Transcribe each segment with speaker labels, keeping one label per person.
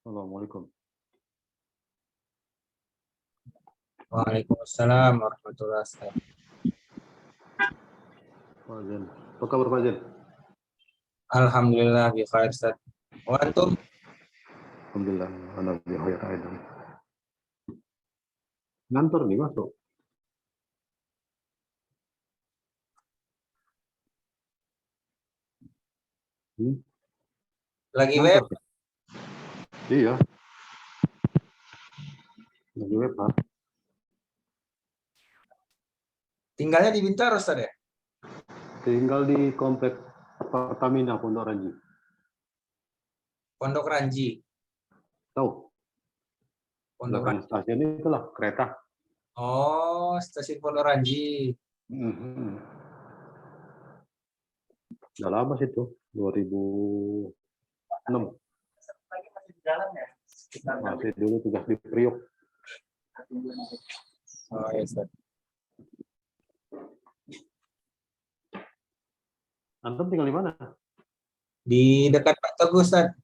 Speaker 1: Assalamualaikum.
Speaker 2: Waalaikumsalam warahmatullahi wabarakatuh.
Speaker 1: Fauzan. Apa kabar Fauzan?
Speaker 2: Alhamdulillah bi khair Ustaz. Wa antum?
Speaker 1: Alhamdulillah, ana bi khair aidan. Ngantor nih masuk.
Speaker 2: Lagi
Speaker 1: Ngantor.
Speaker 2: web?
Speaker 1: Iya. Lagi web, Pak.
Speaker 2: Tinggalnya di Bintaro Ustaz ya?
Speaker 1: Tinggal di komplek Pertamina Pondok Ranji.
Speaker 2: Pondok Ranji.
Speaker 1: Tahu?
Speaker 2: Pondok
Speaker 1: Belakang
Speaker 2: Ranji.
Speaker 1: stasiun itulah kereta.
Speaker 2: Oh, stasiun Pondok Ranji.
Speaker 1: Udah lama sih itu, 2006.
Speaker 2: Masih di jalan ya?
Speaker 1: Masih dulu tugas di Priok.
Speaker 2: Oh, ya Ustaz.
Speaker 1: Antum tinggal di mana?
Speaker 2: Di dekat Pak Teguh Ustaz,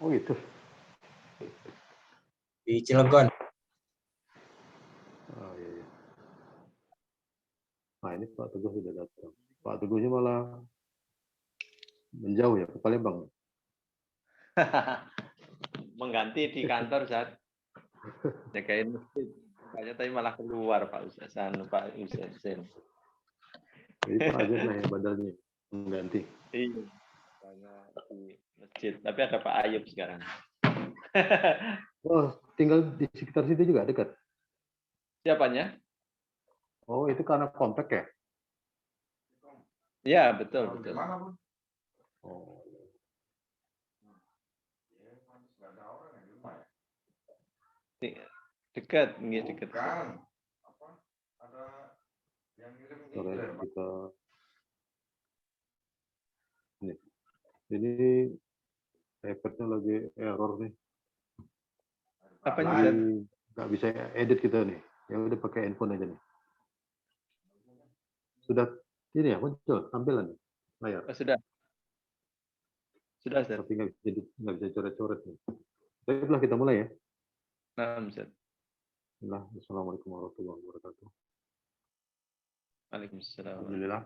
Speaker 1: Oh gitu.
Speaker 2: di Cilegon.
Speaker 1: Oh iya, iya. Nah ini Pak Teguh sudah datang. Pak Teguhnya malah menjauh ya ke Palembang.
Speaker 3: Mengganti di kantor saat jagain masjid. Kayaknya tadi malah keluar Pak Ustaz, Pak Ustaz.
Speaker 1: Jadi Pak Azir lah yang badalnya mengganti.
Speaker 3: Iya. Karena di masjid. Tapi ada Pak Ayub sekarang.
Speaker 1: Oh, tinggal di sekitar situ juga dekat.
Speaker 3: Siapanya?
Speaker 1: Oh, itu karena komplek ya?
Speaker 3: Iya, betul, betul.
Speaker 1: Oh.
Speaker 3: Dekat, nggih dekat.
Speaker 1: Sorry, kita ini iPad-nya lagi error nih.
Speaker 3: Apanya,
Speaker 1: Jadi
Speaker 3: Ustaz?
Speaker 1: nggak bisa edit kita nih. Ya udah pakai handphone aja nih. Sudah ini ya muncul tampilan layar.
Speaker 3: Oh, sudah. Sudah, Ustaz.
Speaker 1: Tapi nggak bisa coret-coret nih. Baiklah kita mulai ya.
Speaker 3: Nah, Ustaz.
Speaker 1: Bismillah. Assalamualaikum warahmatullahi wabarakatuh.
Speaker 3: Waalaikumsalam.
Speaker 1: Alhamdulillah.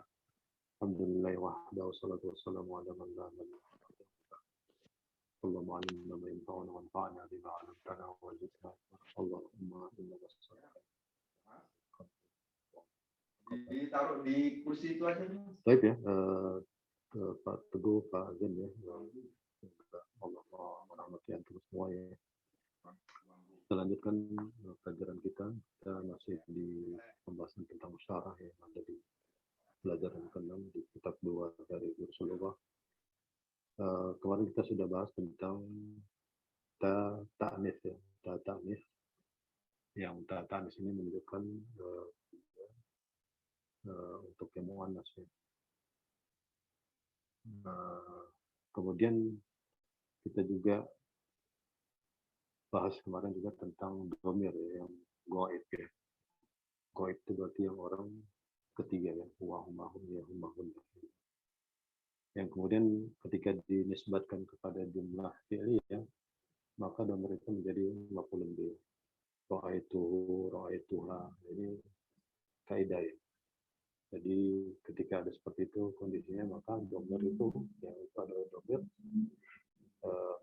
Speaker 1: Alhamdulillah wahdahu wassalatu wassalamu ala man la nabiyya ba'dahu. Allahumma alimna ma yanfa'una wanfa'na bima 'allamtana wa zidna Allahumma innaka as-sami'ul
Speaker 4: Ditaruh di kursi itu aja.
Speaker 1: Baik ya, Pak Teguh, Pak Azin ya. Allah merahmati antum semua ya. Kita lanjutkan pelajaran kita. Kita masih di pembahasan tentang syarah yang ada di pelajaran ke-6 di kitab 2 dari Rasulullah. Kemarin kita sudah bahas tentang ta'nis ya, ta'nis. Yang ta'nis ini menunjukkan untuk yang muannas ya. Kemudian kita juga bahas kemarin juga tentang dhamir ya, yang goib ya. Goib itu berarti yang orang ketiga ya, wahumahum ya humahum. Yang kemudian ketika dinisbatkan kepada jumlah fi'li ya, maka dhamir itu menjadi maf'ulun bih. Ra'aituhu, ra'aituha. Ini kaidah ya. Jadi ketika ada seperti itu kondisinya, maka dhamir itu yang itu adalah dhamir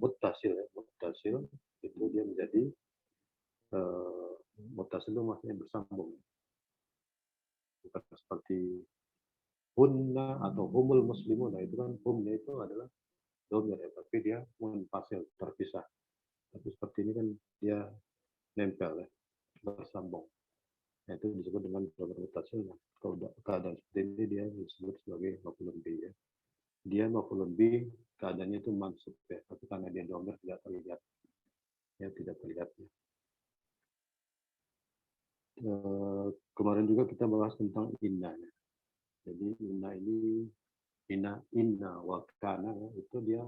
Speaker 1: muttasil ya, muttasil itu dia menjadi muttasil itu maksudnya bersambung, bukan seperti hunna atau humul muslimun. Nah itu kan humnya itu adalah dhamir ya, tapi dia munfasil, terpisah. Tapi seperti ini kan dia nempel ya, bersambung. Nah, itu disebut dengan dhamir muttasil. Nah, kalau keadaan seperti ini dia disebut sebagai maf'ulun bih ya. Dia maf'ulun bih, keadaannya itu mansub ya, tapi karena dia dhamir tidak terlihat. Ya, tidak terlihat ya. Kemarin juga kita bahas tentang inna ya. Jadi inna ini inna wa kana ya, itu dia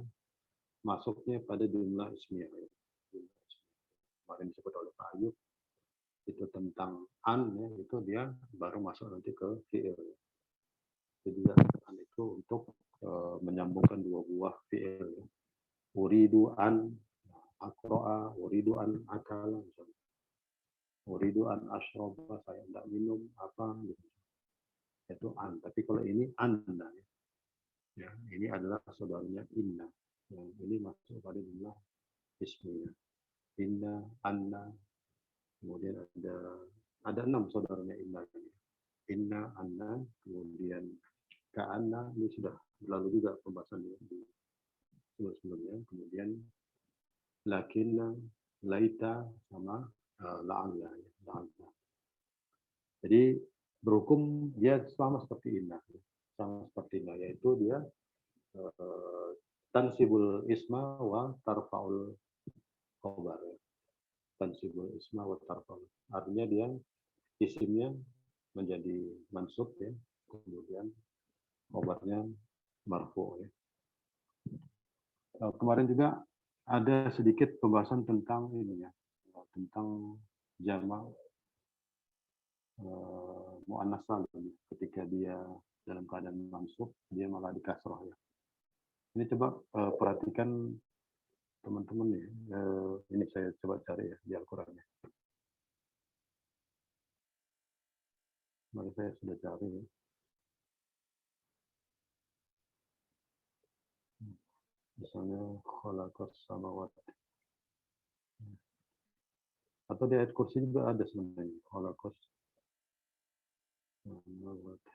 Speaker 1: masuknya pada jumlah ismiyah ya. Kemarin disebut oleh Pak Ayub itu tentang an ya, itu dia baru masuk nanti ke fi'il. Jadi an itu untuk menyambungkan dua buah fi'il ya. Uridu an, uridu an akala, misalnya. Uridu an ashroba, saya tidak minum apa gitu. Itu an. Tapi kalau ini anna, ya, ini adalah saudaranya inna. Yang ini masuk pada jumlah isminya. Inna, anna, kemudian ada 6 saudaranya inna. Inna, anna, kemudian ka'anna, ini sudah lalu juga pembahasannya di sebelumnya. Kemudian lakinna, laita, sama la'alla. Jadi berhukum dia sama seperti inna. Sama seperti inna, yaitu dia tansibul isma wa tarfa'ul khobar. Tansibul isma wa tarfa'ul. Artinya dia isimnya menjadi mansub ya, kemudian khobarnya marfu ya. Kemarin juga ada sedikit pembahasan tentang ini ya, tentang jamak muannas salim ketika dia dalam keadaan mansub dia malah dikasroh ya. Ini coba perhatikan teman-teman ya. Ini saya coba cari ya di Al-Qur'annya. Mari saya sudah cari ya. Misalnya khalaqas samawati. Atau di ayat kursi juga ada sebenarnya khalaqas samawati.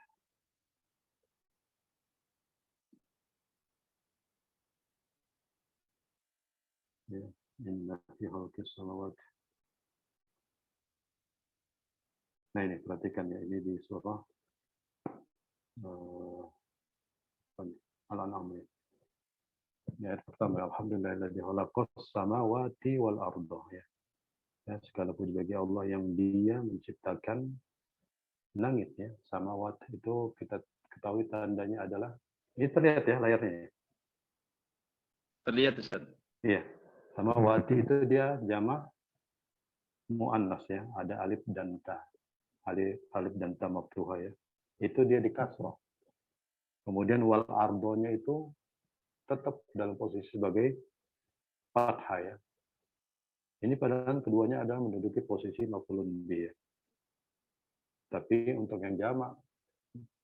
Speaker 1: Ya, inna fi khalqis samawati. Nah ini perhatikan ya, ini di surah Al-An'am ya. Ayat pertama, alhamdulillahilladzi khalaqas samawati wal arda ya. Ya, segala puji bagi Allah yang Dia menciptakan langit ya. Samawat itu kita ketahui tandanya adalah ini terlihat ya layarnya ya.
Speaker 3: Terlihat Ustaz.
Speaker 1: Iya. Samawati itu dia jamak muannas ya, ada alif dan ta. Alif dan ta maftuha ya. Itu dia di kasrah. Kemudian wal ardonya itu tetap dalam posisi sebagai fathah ya. Ini padahal keduanya adalah menduduki posisi maf'ulun bih. Ya. Tapi untuk yang jamak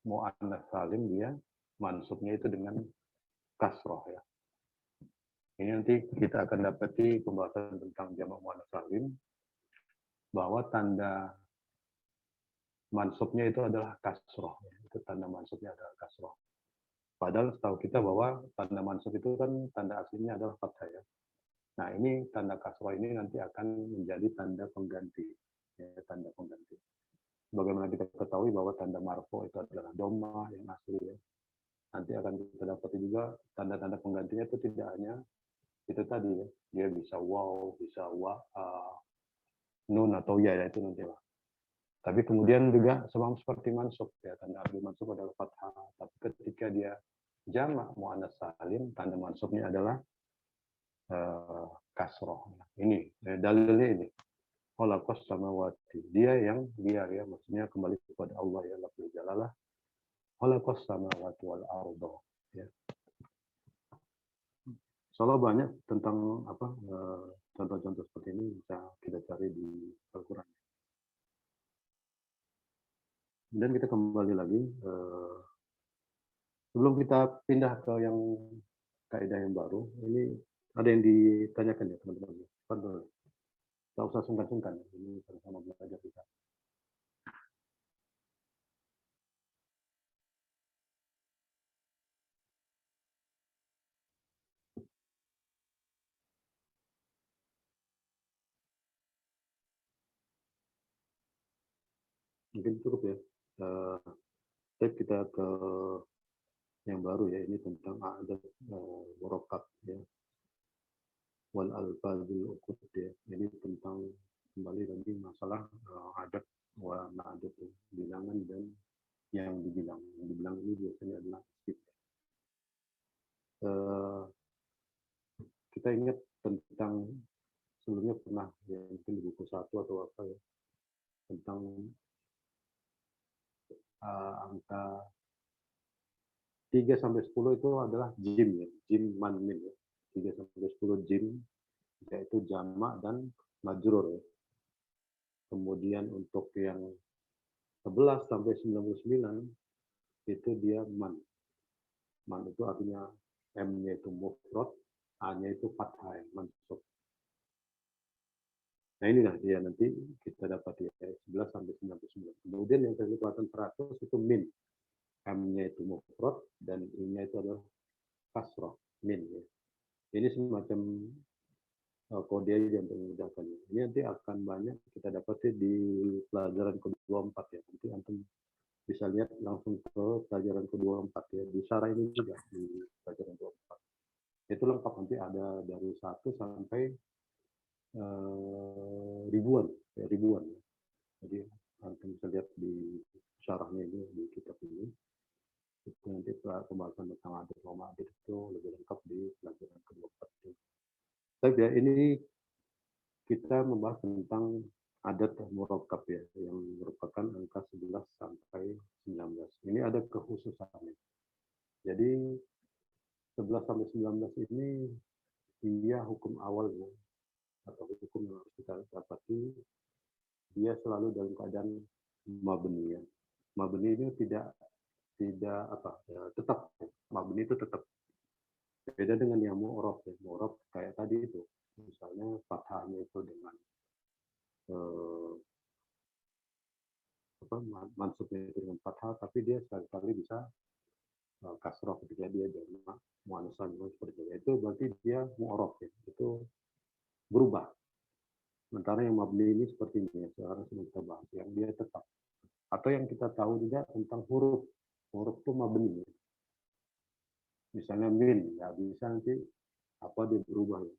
Speaker 1: muannas salim dia mansubnya itu dengan kasroh ya. Ini nanti kita akan dapati pembahasan tentang jamak muannas salim bahwa tanda mansubnya itu adalah kasroh. Ya. Itu tanda mansubnya adalah kasroh. Padahal setahu kita bahwa tanda mansub itu kan tanda aslinya adalah fathah ya. Nah ini tanda kasroh ini nanti akan menjadi tanda pengganti. Ya, tanda pengganti. Bagaimana kita ketahui bahwa tanda marfu itu adalah dhamma yang asli ya. Nanti akan kita dapati juga tanda-tanda penggantinya itu tidak hanya itu tadi ya. Dia bisa waw, bisa nun atau ya itu nanti lah. Tapi kemudian juga sama seperti mansub ya, tanda asli mansub adalah fathah. Tapi ketika dia jamak muannas salim, tanda mansubnya adalah kasroh. Ini dalilnya ini. Khalaqas samawati. Dia ya, maksudnya kembali kepada Allah ya, lafzul jalalah. Khalaqas samawati wal arda. Ya. Soalnya banyak tentang apa contoh-contoh seperti ini bisa kita cari di Al-Qur'an. Dan kita kembali lagi sebelum kita pindah ke yang kaidah yang baru, ini ada yang ditanyakan ya teman-teman. Betul. Tidak usah sungkan-sungkan. Ini sama-sama belajar kita. Mungkin cukup ya. Kita ke yang baru ya. Ini tentang adat murakkab ya. Wal alfazul uqud ya. Ini tentang kembali lagi masalah adat wa ma'adat bilangan dan yang dibilang. Yang dibilang ini biasanya adalah skip. Kita ingat tentang sebelumnya pernah ya, mungkin di buku 1 atau apa ya, tentang angka 3 sampai 10 itu adalah jim ya, jim man min ya. 3 sampai 10 jim yaitu jamak dan majrur ya. Kemudian untuk yang 11 sampai 99 itu dia man. Man itu artinya M-nya itu mufrad, A-nya itu fathah, mansub. Nah inilah dia nanti kita dapat ya 11 sampai 99. Kemudian yang kelipatan 100 itu min. M-nya itu mufrad dan I-nya itu adalah kasrah, min ya. Ini semacam kode aja untuk memudahkan. Ini nanti akan banyak kita dapati di pelajaran ke-24 ya. Nanti antum bisa lihat langsung ke pelajaran ke-24 ya. Di syarah ini juga di pelajaran ke-24. Itu lengkap, nanti ada dari 1 sampai ribuan ya, ribuan. Jadi antum bisa lihat di syarahnya ini di kitab ini. Itu nanti pembahasan tentang adat ma'adat itu lebih lengkap di pelajaran ke-24. Tapi ya ini kita membahas tentang adat murakkab ya, yang merupakan angka 11 sampai 19. Ini ada kekhususannya. Jadi 11 sampai 19 ini dia hukum awalnya atau hukum yang harus kita dapati, dia selalu dalam keadaan mabni ya. Mabni ini tidak apa ya, tetap mabni itu tetap. Beda dengan yang mu'rab ya. Mu'rab kayak tadi itu, misalnya fathahnya itu dengan mansubnya itu dengan fathah, tapi dia sekali-kali bisa kasroh ketika dia jamak muannats seperti itu berarti dia mu'rab ya. Itu berubah. Sementara yang mabni ini seperti ini ya, sekarang sedang kita bahas yang dia tetap. Atau yang kita tahu juga tentang huruf. Huruf itu mabni. Misalnya min, nggak bisa nanti apa dia berubah ya.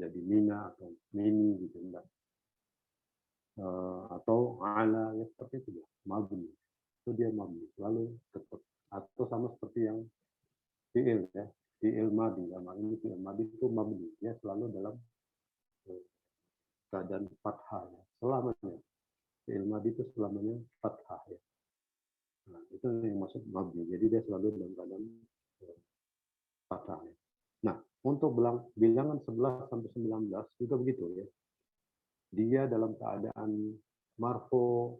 Speaker 1: Jadi mina atau mini gitu enggak. Atau ala ya seperti itu ya, mabni. Itu dia mabni, selalu tetap. Atau sama seperti yang fi'il ya, fi'il madi. Dalam ini fi'il madi itu mabni, dia selalu dalam keadaan fathah ya. Selamanya. Fi'il madi itu selamanya fathah ya. Nah, itu yang maksud mabni. Jadi dia selalu dalam keadaan fathah ya. Nah, untuk bilangan 11 sampai 19 juga begitu ya. Dia dalam keadaan marfu,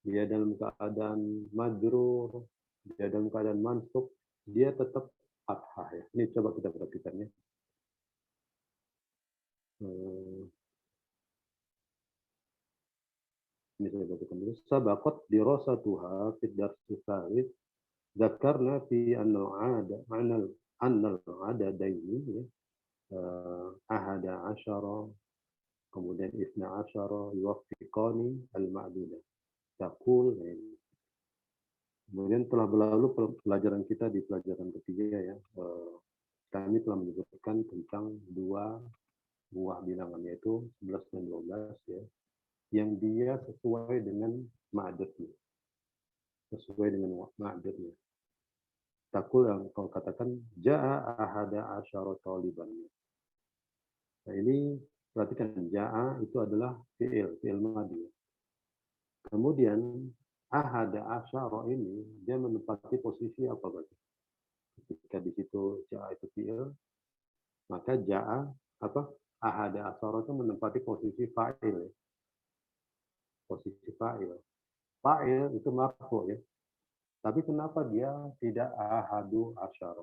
Speaker 1: dia dalam keadaan majrur, dia dalam keadaan mansub, dia tetap fathah ya. Ini coba kita perhatikan ya. Ini saya bacakan dulu. Sabaqat dirasatuha fi darsi tsalits. Dzakarna fi annal adadaini ya. Ahada asyara kemudian isna asyara yuwaffiqani al-ma'dudah. Taqul ini. Kemudian telah berlalu pelajaran kita di pelajaran ketiga ya. Kami telah menyebutkan tentang dua buah bilangan yaitu 11 dan 12 ya. Yang dia sesuai dengan ma'adadnya. Sesuai dengan ma'adadnya. Taqul yang kau katakan ja'a ahada asyara taliban. Nah ini perhatikan, ja'a itu adalah fi'il madi. Kemudian ahada asyara ini dia menempati posisi apa berarti? Ketika di situ ja'a itu fi'il, maka ja'a apa? Ahada asyara itu menempati posisi fa'il. Posisi fa'il. Fa'il itu marfu ya. Tapi kenapa dia tidak ahadu asyara?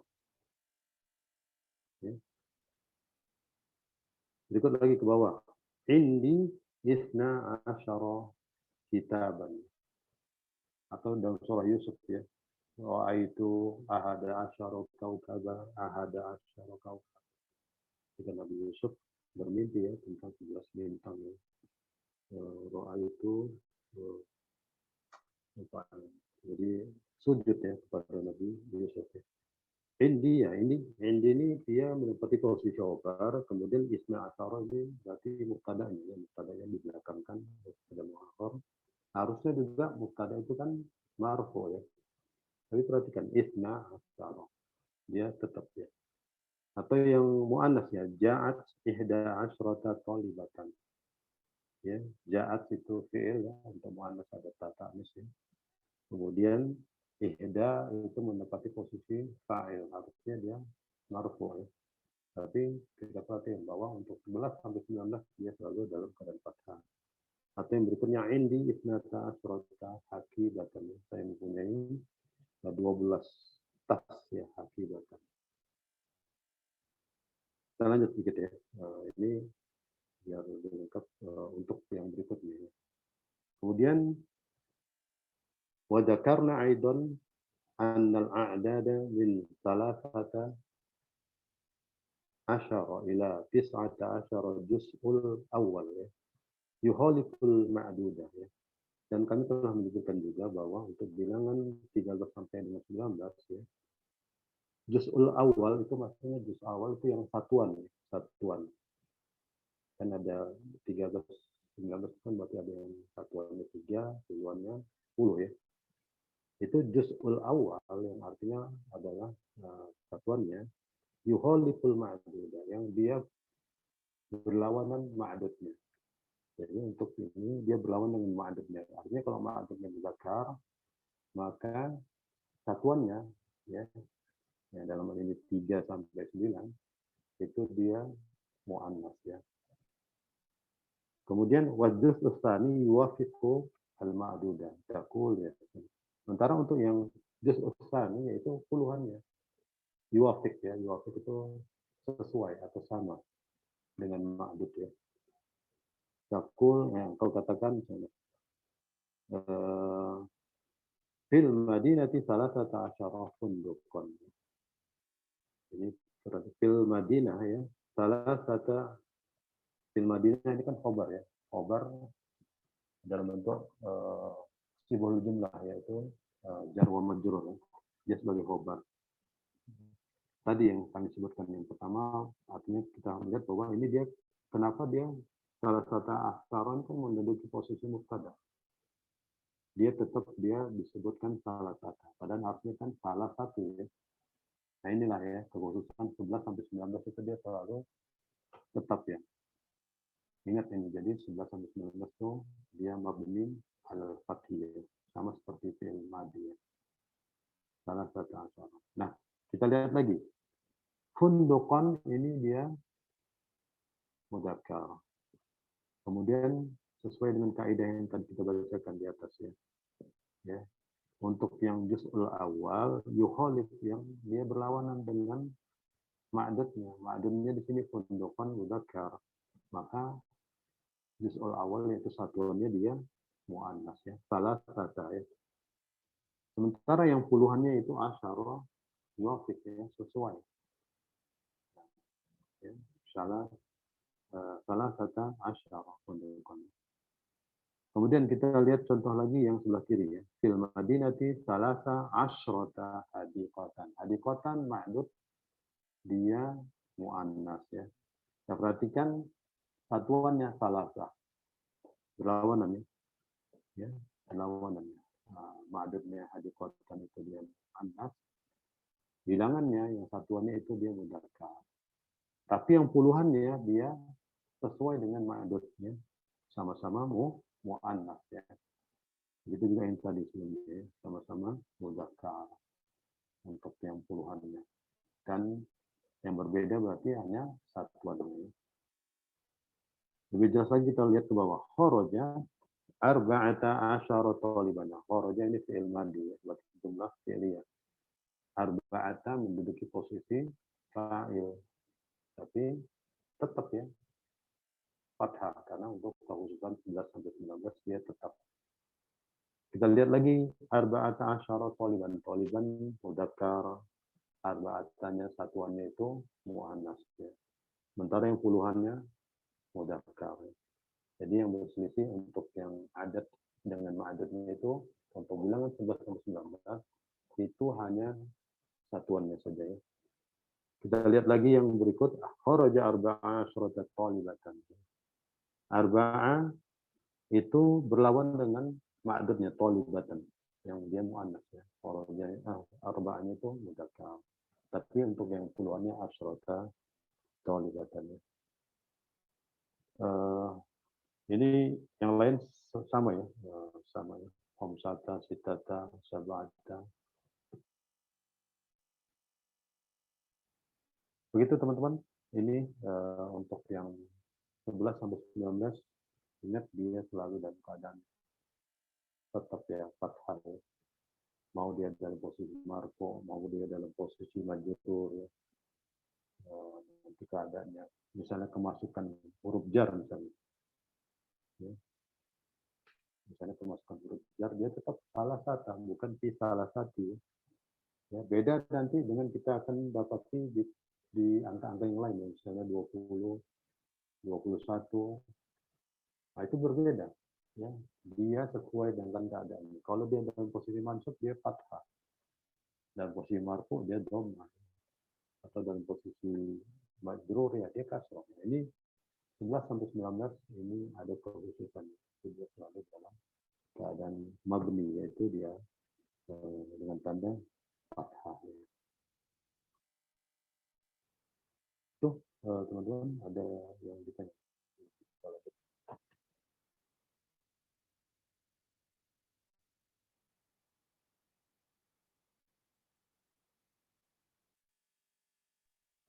Speaker 1: Ya. Berikut lagi ke bawah. Indi isna asyara kitaban. Atau dalam surah Yusuf ya. Wa'aitu ahada asyara kaukaba, ahada asyara kaukaba. Ketika Nabi Yusuf bermimpi ya tentang 11 bintang ya. Wa'aitu jadi sujud ya kepada Nabi Yusuf ya. Indi ini dia menempati posisi khobar, kemudian isna asyara ini berarti mubtada'nya dibelakangkan pada muakhir. Harusnya juga mubtada itu kan marfu ya. Tapi perhatikan isna asyara. Dia tetap ya. Atau yang muannas ya, ja'at ihda asyrata talibatan. Ya, ja'at itu fi'il ya, untuk muannas ada ta'anis ya. Kemudian ihda itu menempati posisi fa'il, harusnya dia marfu ya. Tapi kita perhatikan bahwa untuk 11 sampai 19 dia selalu dalam keadaan fathah. Atau yang berikutnya indi isnata asrota hakibatan. Saya mempunyai 12 tas ya hakibatan. Kita lanjut sedikit ya. Ini biar lebih lengkap untuk yang berikutnya. Kemudian wadzakarna aidan anna al-a'dada min 13 ila 19 juz'ul awal ya. Yuhaliful ma'dudah ya. Dan kami telah menyebutkan juga bahwa untuk bilangan 13 sampai dengan 19 ya. Juz'ul awal itu maksudnya juz awal itu yang satuan ya, satuan. Kan ada 13 19 kan berarti ada yang satuannya 3, puluhannya 10 ya. Itu juz'ul awal yang artinya adalah satuannya yuhaliful ma'dudah yang dia berlawanan ma'dudnya. Jadi untuk ini dia berlawan dengan ma'dudnya. Artinya kalau ma'dudnya muzakkar maka satuannya ya dalam hal ini 3 sampai 9 itu dia muannas ya. Kemudian wajuz tsani yuwafiqu al-ma'dudah. Taqul ya. Sementara untuk yang juz tsani yaitu puluhannya. Yuwafiq ya, yuwafiq itu sesuai atau sama dengan ma'dud ya. Taqul yang kau katakan misalnya fil madinati 13 funduqan. Jadi fil Madinah ya, fil Madinah ini kan khobar ya. Khobar dalam bentuk sibul jumlah yaitu jar wa majrur ya. Dia sebagai khobar. Tadi yang kami sebutkan yang pertama artinya kita melihat bahwa ini dia kenapa dia salah satu asaran kan menduduki posisi mubtada. Dia tetap dia disebutkan salah satu. Padahal artinya kan salah satu ya. Nah inilah ya kekhususan 11 sampai 19 itu dia selalu tetap ya. Ingat ini jadi 11 sampai 19 itu dia mabni al-fathiyah sama seperti fi'il madhi ya. Salah satu asal. Nah, kita lihat lagi. Funduqan ini dia mudzakkar. Kemudian sesuai dengan kaidah yang tadi kita bacakan di atas ya. Ya. Untuk yang juz'ul awal yuhalif yang dia berlawanan dengan ma'dudnya. Ma'dudnya di sini funduqan mudzakkar. Maka juz'ul awal yaitu satuannya dia muannas ya. Salah satu ya. Sementara yang puluhannya itu asyara yuwafiq ya, sesuai. Ya, salah satu asyara funduqan. Kemudian kita lihat contoh lagi yang sebelah kiri ya. Fil Madinati 13 hadiqatan. Hadiqatan ma'dud dia muannas ya. Kita perhatikan satuannya salasa. Berlawanan ya. Berlawanan. Ma'dudnya hadiqatan itu dia muannas. Bilangannya yang satuannya itu dia mudzakkar. Tapi yang puluhannya dia sesuai dengan ma'dudnya. Sama-sama mu'annas ya. Begitu juga yang tadi sebelumnya, sama-sama mudzakkar untuk yang puluhannya. Dan yang berbeda berarti hanya satuannya. Lebih jelas lagi kita lihat ke bawah. Kharaja arba'ata asyara taliban. Kharaja ini fi'il madhi ya, berarti jumlah fi'liyah. Arba'ata menduduki posisi fa'il. Tapi tetap ya fathah karena untuk kekhususan 11 sampai 19 dia tetap. Kita lihat lagi arba'ata asyara taliban. Taliban mudzakkar, arba'atanya satuannya itu muannas ya. Sementara yang puluhannya mudzakkar. Jadi yang berselisih untuk yang adat dengan ma'adudnya itu untuk bilangan 11 sampai 19 itu hanya satuannya saja ya. Kita lihat lagi yang berikut kharaja arba'a asyarata talibatan. Arba'a itu berlawan dengan ma'dudnya talibatan yang dia muannas ya. Arba'anya itu mudzakkar. Tapi untuk yang puluhannya asyarata talibatan ya. Ini yang lain sama ya, sama ya. Khamsata, sitata, sab'ata. Begitu teman-teman. ini untuk yang 11 sampai 19, ingat dia selalu dalam keadaan tetap ya fathah ya. Mau dia dalam posisi marfu, mau dia dalam posisi majrur ya. Nanti keadaannya misalnya kemasukan huruf jar misalnya ya. Misalnya kemasukan huruf jar dia tetap salah satu, bukan fi salah satu ya. Beda nanti dengan kita akan dapati di angka-angka yang lain ya. Misalnya 20, 21, nah itu berbeda ya. Dia sesuai dengan keadaan. Kalau dia dalam posisi mansub dia fathah, dalam posisi marfu dia dhammah, atau dalam posisi majrur ya dia kasrah. Nah, ini 11 sampai 19 ini ada kekhususan. Dia selalu dalam keadaan mabni, yaitu dia dengan tanda fathah. Tuh teman-teman ada yang ditanya?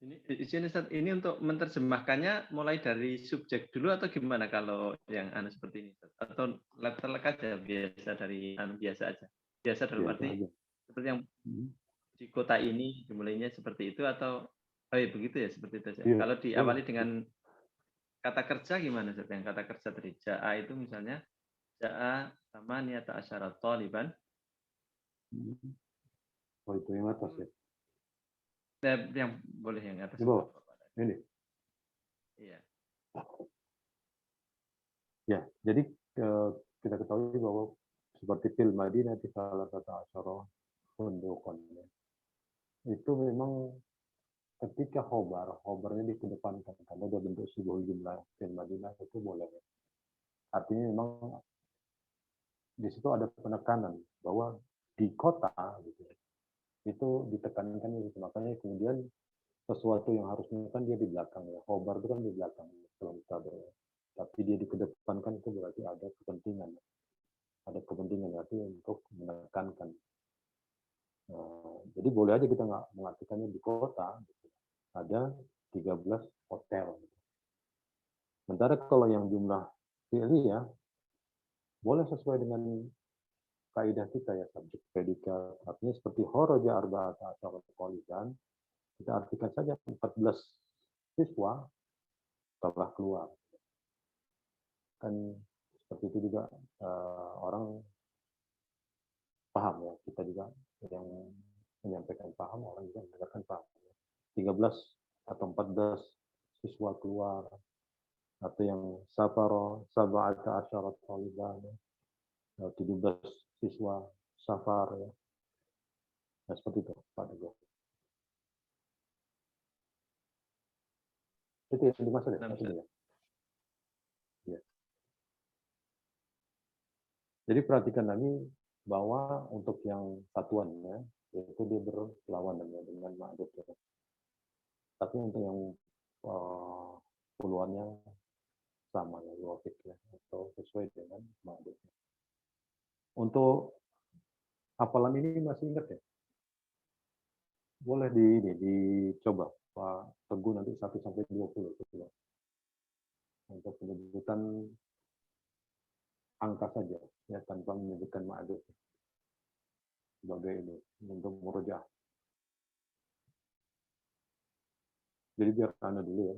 Speaker 3: Ini untuk menerjemahkannya mulai dari subjek dulu atau gimana kalau yang seperti ini? Atau letter aja biasa dari biasa aja? Biasa dalam arti seperti yang di kota ini dimulainya seperti itu atau begitu ya, seperti itu aja. Kalau diawali dengan kata kerja gimana? Yang kata kerja tadi ja'a itu misalnya ja'a sama niyata asyarat taliban.
Speaker 1: Oh itu yang atas ya?
Speaker 3: Yang boleh yang atas.
Speaker 1: Di bawah. Ini.
Speaker 3: Iya.
Speaker 1: Ya, jadi kita ketahui bahwa seperti fil Madinah di salah satu asyara pundukan. Itu memang ketika khobarnya dikedepankan karena dia bentuk sebuah jumlah fil Madinah itu boleh. Artinya memang di situ ada penekanan bahwa di kota gitu, itu ditekankan gitu. Makanya kemudian sesuatu yang harusnya kan dia di belakang ya, khobar itu kan di belakang setelah mubtada ya. Tapi dia dikedepankan itu berarti ada kepentingan berarti untuk menekankan. Jadi boleh aja kita nggak mengartikannya di kota gitu. Ada 13 hotel. Sementara kalau yang jumlah fi'li ya boleh sesuai dengan kaidah kita ya, subjek predikat. Artinya seperti kharaja arba'ata asyara qaliban, kita artikan saja 14 siswa telah keluar. Kan seperti itu juga orang paham ya, kita juga yang menyampaikan paham, orang juga mendengarkan paham. 13 atau 14 siswa keluar, atau yang safaro sab'ata asyara qaliban, 17 siswa safar ya. Nah, seperti itu Pak Teguh. Itu yang dimaksud ya? Ya. Jadi perhatikan lagi bahwa untuk yang satuannya itu dia berlawanan dengan ma'dud ya. Tapi untuk yang puluhannya sama ya, logik ya, atau sesuai dengan ma'dud. Untuk hafalan ini masih ingat ya? Boleh dicoba Pak Teguh nanti 1 sampai 20 coba. Untuk penyebutan angka saja ya, tanpa menyebutkan ma'dud sebagai ini untuk murojaah. Jadi biar Anda dulu ya.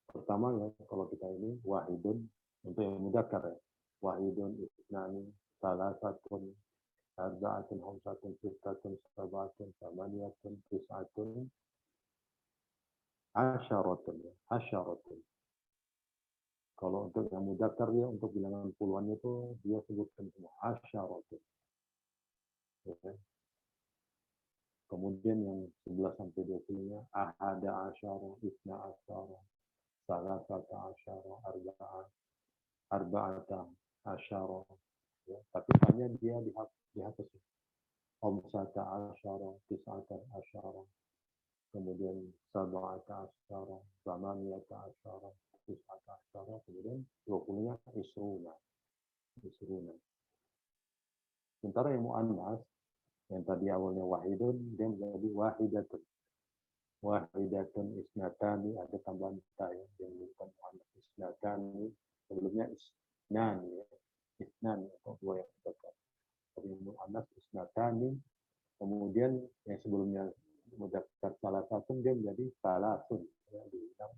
Speaker 1: Pertama ya, kalau kita ini wahidun untuk yang mudzakkar ya. Wahidun, isnani, salasatun, arba'atun, khamsatun, sittatun, sab'atun, thamaniyatun, tis'atun, asyaratun ya. Asyaratun. Kalau untuk yang mudzakkar ya, untuk bilangan puluhan itu dia sebutkan semua asyaratun. Ya. Kemudian yang 11 sampai 20-nya ahada asyara, isna asyara, salasata asyara, arba'ata asyara. Ya, tapi hanya dia dihapus. Khamsata asyara, tis'ata asyara, kemudian sab'ata asyara, thamaniyata asyara, tis'ata asyara, kemudian 20-nya isruna. Sementara yang mu'annas yang tadi awalnya wahidun, dia menjadi wahidatun. wahidatun isnatani, ada tambahan ta ya, yang bukan muannas isnatani, sebelumnya isnan ya, isnan atau dua yang dekat. Tapi muannas isnatani, kemudian yang sebelumnya mudzakkar salah satu dia menjadi salasun ya, diulang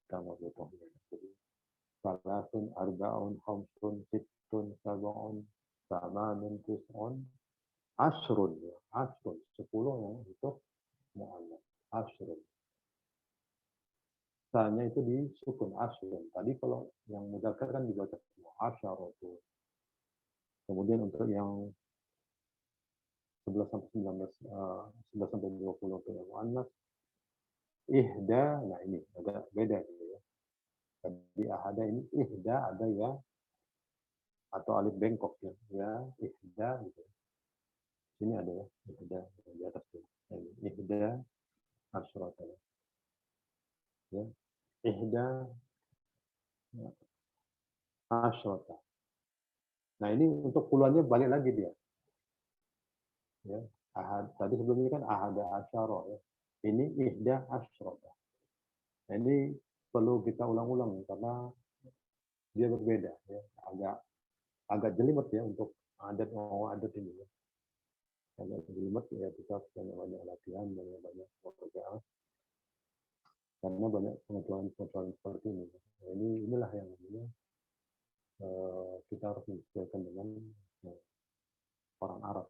Speaker 1: tambah butuhnya. Jadi salasun, arba'un, khamsun, sittun, sab'un, samanun, tis'un, asrun ya, asrun 10 yang untuk mu'annas asrun. Tanya itu di sukun asrun. Tadi kalau yang mudzakkar kan dibaca semua asyaratu. Kemudian untuk yang 11 sampai 19 11 sampai 20 untuk yang mu'annas ihda, nah ini agak beda gitu ya. Tadi ahada, ini ihda ada ya atau alif bengkok ya, ya ihda gitu. Sini ada ya, ihda di atas tuh. Ini ihda asyrata ya. Ihda asyrata. Nah, ini untuk puluhannya balik lagi dia. Ya. Ahad, tadi sebelumnya kan ahada asyara ya. Ini ihda asyrata. Nah, ini perlu kita ulang-ulang karena dia berbeda ya. Agak jelimet ya untuk adat ini ya. Agak jelimet ya, kita banyak latihan, banyak pekerjaan karena banyak pengetahuan seperti ini. Nah, inilah yang namanya kita harus menyesuaikan dengan orang Arab.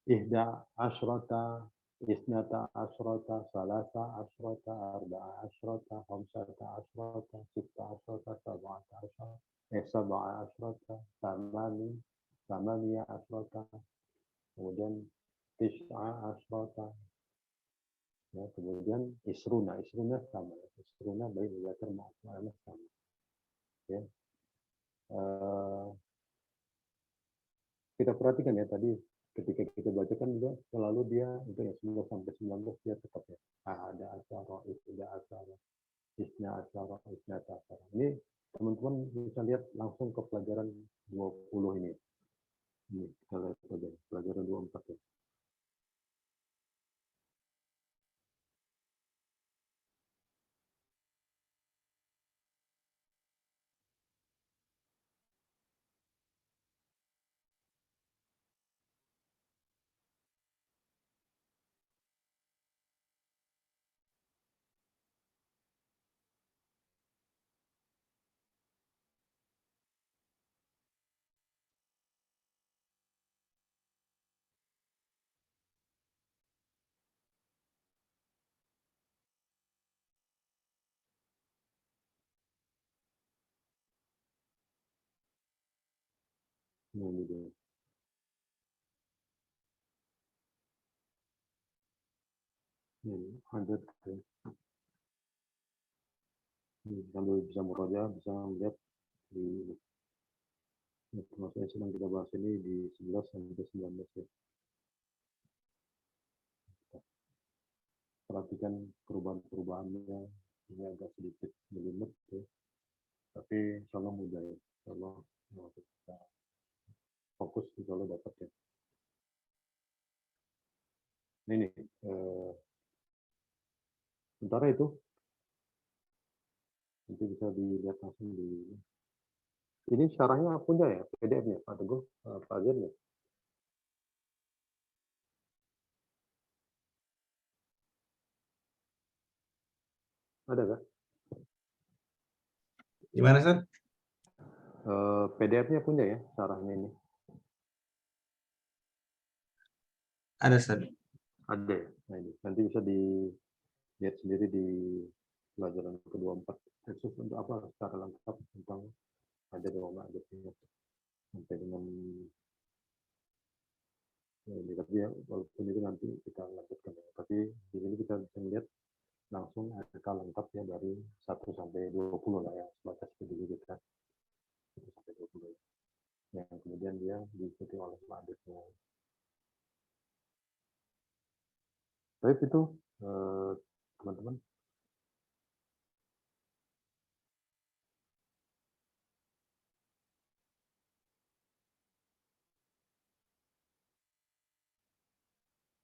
Speaker 1: Ihda asyrata, isnata asyrata, salasa asyrata, arba'a asyrata, khamsata asyrata, sitta asyrata, sab'ata asyrata, sab'a asyrata, samaniya asyrata, kemudian tis'a asyrata, ya, kemudian isruna sama, isruna baik mudzakkar mu'annas sama, ya. Kita perhatikan ya tadi ketika kita bacakan juga selalu dia untuk yang 10 sampai 19 dia tetap ya ada asyara, isda asyara, isna asyara, isnata asyara. Ini teman-teman bisa lihat langsung ke pelajaran 20 ini. Ini kita lihat saja pelajaran 24 ya. Ini dia. Ini ada kalau bisa muraja bisa melihat di maksudnya sedang kita bahas ini di 11 sampai 19 ya. Perhatikan perubahan-perubahannya, ini agak sedikit jelimet ya. Tapi insyaallah mudah ya. Insyaallah kita fokus insyaallah dapat ya. Ini sementara itu nanti bisa dilihat langsung di ini syarahnya punya ya PDF-nya Pak Teguh, Pak Azir ya. Ada kan?
Speaker 2: Gimana, Ustaz?
Speaker 1: PDF-nya punya ya syarahnya ini.
Speaker 2: Ada, Ustaz.
Speaker 1: Ada ya. Nah, ini nanti bisa dilihat sendiri di pelajaran ke-24. Khusus untuk apa secara lengkap tentang ada doa ada sampai dengan ini, tapi ya walaupun itu nanti kita lanjutkan ya. Tapi di sini kita bisa melihat langsung RK lengkap ya dari 1 sampai 20 lah ya, sebatas dulu kita 1 sampai 20 yang kemudian dia diikuti oleh adiknya. Baik itu teman-teman.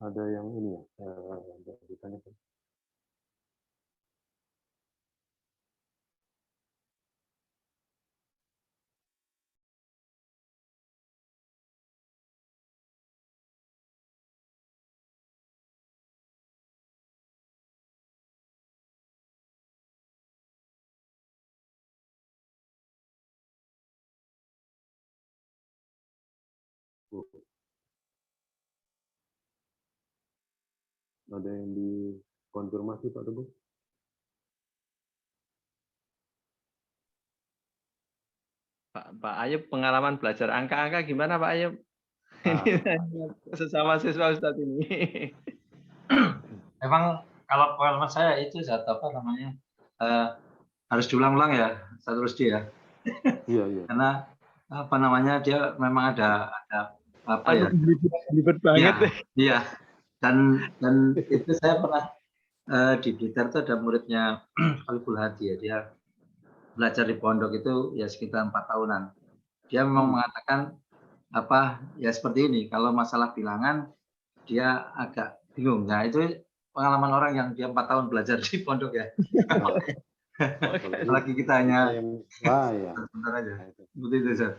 Speaker 1: ada yang ini ya, ditanya. Ada yang dikonfirmasi Pak Teguh?
Speaker 3: Pak Ayub pengalaman belajar angka-angka gimana Pak Ayub? Ini sesama siswa Ustadz ini.
Speaker 5: Memang kalau pengalaman saya itu apa namanya harus diulang-ulang ya, Ustadz Rusdi ya.
Speaker 1: Iya.
Speaker 5: Karena apa namanya dia memang ada apa ya?
Speaker 3: Libet banget.
Speaker 5: Iya. Dan itu saya pernah di Blitar itu ada muridnya Khaliful Hadi ya. Dia belajar di pondok itu ya sekitar 4 tahunan. Dia memang mengatakan apa ya seperti ini. Kalau masalah bilangan dia agak bingung. Nah itu pengalaman orang yang dia 4 tahun belajar di pondok ya. Apalagi kita hanya sebentar aja. Seperti itu Ustaz.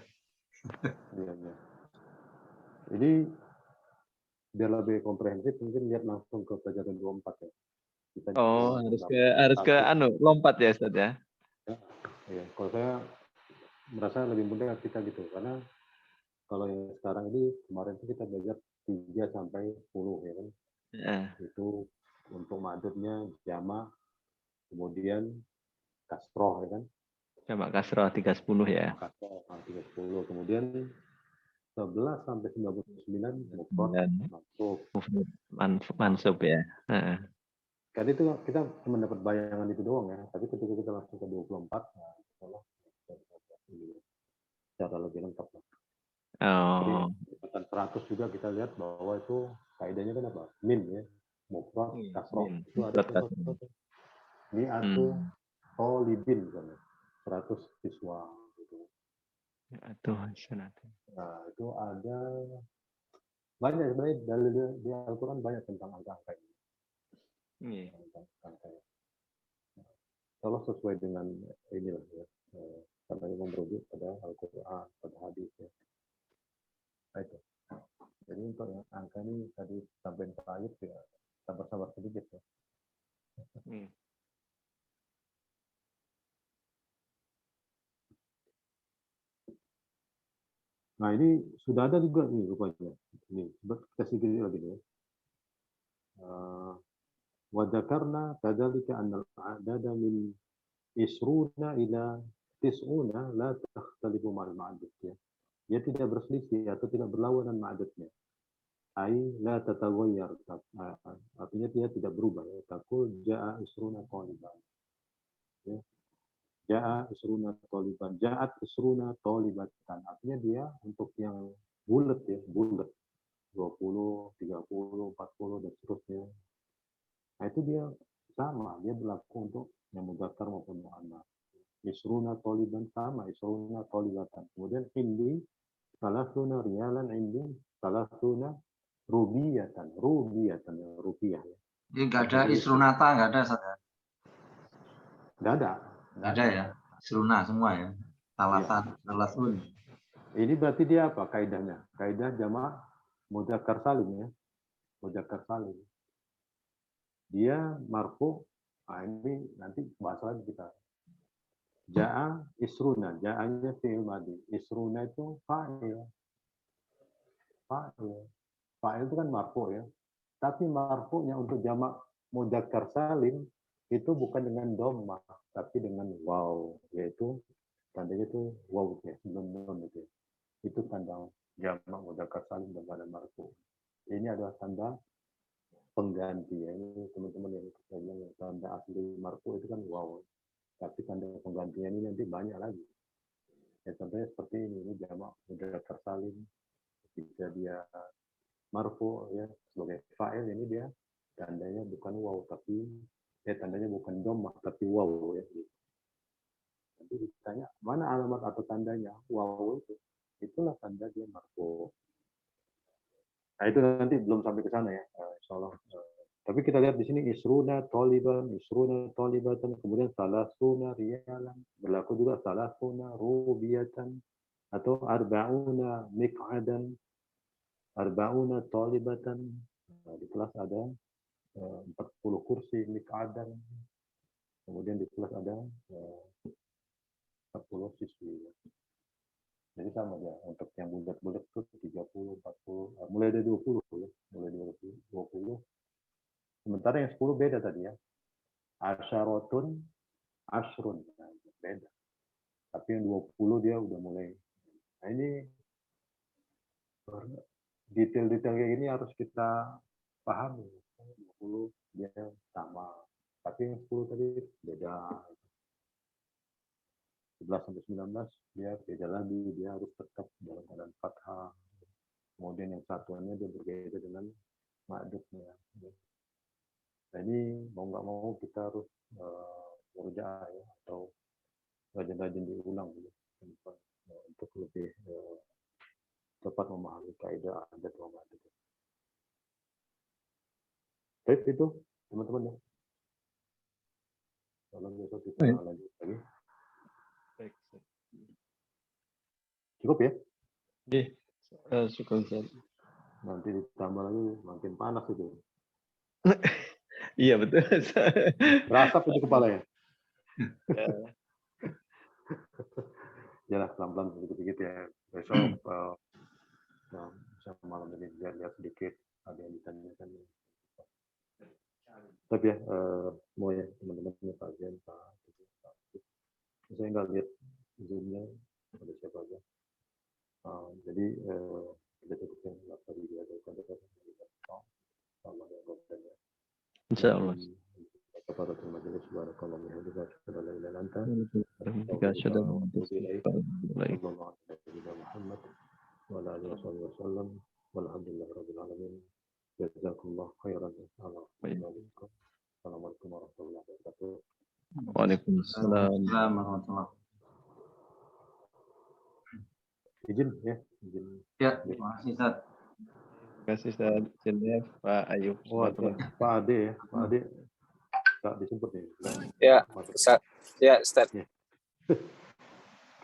Speaker 1: Iya. Ini biar lebih komprehensif mungkin lihat langsung ke pelajaran 24 ya. Kita
Speaker 3: harus ke lompat ya Ustaz ya.
Speaker 1: Ya, kalau saya merasa lebih mudah kita gitu karena kalau yang sekarang ini kemarin itu kita belajar 3 sampai 10 ya kan. Itu untuk madubnya jama, kemudian kasroh ya kan.
Speaker 3: Jama kasroh 310 ya.
Speaker 1: Kasroh 310, kemudian 11 sampai 99 mufrad
Speaker 3: mansub ya.
Speaker 1: Kan itu kita cuma dapat bayangan itu doang ya, tapi ketika kita langsung ke 24 nah, secara lebih lengkap. Jadi kekuatan 100 juga kita lihat bahwa itu kaidahnya kan apa? Min ya, mufrad, kasroh itu ada ini atau tolibin misalnya 100 siswa gitu. Nah itu ada banyak sebenarnya dalil di Al-Quran banyak tentang angka-angka ini. Kalau sesuai dengan inilah ya, karena yang merujuk pada Al-Quran, pada hadis ya. Nah, itu. Jadi untuk yang angka ini tadi sampai Pak Ayub ya sabar-sabar sedikit ya. Nah ini sudah ada juga nih rupanya. Ini kita sedikit lagi ya. Wadzakarna kadzalika anna al-a'dada min isruna ila tis'una la takhtalifu ma'al ma'adud ya. Dia tidak berselisih atau tidak berlawanan ma'adudnya. Ai la tataghayyar, artinya dia tidak berubah ya. Taqul ja'a isruna taliban. Ya. Ja'a isruna taliban, ja'at isruna talibatan. Artinya dia untuk yang bulat ya, bulat. 20, 30, 40 dan seterusnya. Nah itu dia sama, dia berlaku untuk yang mudzakkar maupun muannas. Isruna taliban sama, isruna talibatan. Kemudian indi salasuna riyalan, indi salasuna rubiyatan ya, rupiah ya.
Speaker 5: Jadi nggak ada isrunata, nggak ada saja.
Speaker 1: Nggak ada
Speaker 5: ya, isruna semua ya. Salasun.
Speaker 1: Ini berarti dia apa kaidahnya? Kaidah jama' mudzakkar salim ya. Mudzakkar salim. Dia marfu. Nah, ini nanti bahas lagi kita. Ja'a isruna, ja'anya fi'il madhi. Isruna itu fa'il. Fa'il itu kan marfu ya. Tapi marfu'nya untuk jamak mudzakkar salim itu bukan dengan dhammah, tapi dengan waw, yaitu tandanya itu waw ya, sebelum nun itu. Itu tanda jamak mudzakkar salim dan pada marfu. Ini adalah tanda pengganti ya. Ini teman-teman yang tanda asli marfu itu kan waw. Tapi tanda penggantinya ini nanti banyak lagi. Ya contohnya seperti ini jamak mudzakkar salim. Jika dia marfu ya sebagai fa'il, ini dia tandanya bukan waw tapi tandanya bukan dhammah tapi waw ya. Nanti ditanya mana alamat atau tandanya waw itu, itulah tanda dia marfu. Nah itu nanti belum sampai ke sana ya, insya Allah. Tapi kita lihat di sini isruna taliban, kemudian salasuna riyalan, berlaku juga salasuna rubiyatan atau arba'una miq'adan, arba'una talibatan. Nah, di kelas ada 40 kursi miq'adan. Kemudian di kelas ada 40 siswi. Jadi sama ya, untuk yang bulat-bulat itu 30, 40, mulai dari 20 ya, mulai dari 20. Sementara yang 10 beda tadi ya. Asyaratun, asrun, nah, beda. Tapi yang 20 dia udah mulai. Nah ini detail-detail kayak gini harus kita pahami. 20 dia sama. Tapi yang 10 tadi beda. 11 sampai 19 dia beda lagi, dia harus tetap dalam keadaan fathah. Kemudian yang satuannya dia berbeda dengan ma'dudnya. Nah ini mau nggak mau kita harus bekerja ya, atau rajin-rajin diulang gitu, untuk lebih cepat memahami kaidah adat wa ma'dud. Baik itu teman-teman ya. Kalau besok kita lanjut lagi.
Speaker 3: Baik.
Speaker 1: Cukup ya?
Speaker 3: Syukur Ustaz.
Speaker 1: Nanti ditambah lagi makin panas itu.
Speaker 3: Iya betul.
Speaker 1: Berasap itu kepala ya.
Speaker 3: Ya.
Speaker 1: Jalan pelan-pelan sedikit-sedikit ya. Besok malam ini lihat sedikit ada yang ditanyakan. Tapi ya mau ya teman-teman Pak Jen, Pak. Saya nggak lihat zoomnya ada siapa aja. Jadi kita cukup yang tadi diadakan sama yang kontennya.
Speaker 3: Insya Allah.
Speaker 1: Kepada majelis subhanakallah wa bihamdika asyhadu an la ilaha illa anta
Speaker 3: Sudah
Speaker 1: Muhammad wa ala alihi wasallam walhamdulillahi rabbil alamin. Jazakumullah khairan. Assalamualaikum warahmatullahi wabarakatuh.
Speaker 3: Waalaikumsalam.
Speaker 5: Warahmatullahi.
Speaker 1: Izin ya, izin.
Speaker 5: Ya, terima kasih Ustaz.
Speaker 3: Terima kasih Ustaz. Izin Pak Ayub.
Speaker 1: Oh, Pak Ade ya, Pak Ade. Tak disebut nih.
Speaker 6: Ya, Ustaz. Ya, Ustaz.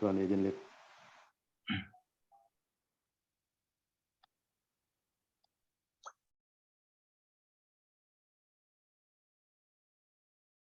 Speaker 1: Tuan izin lihat.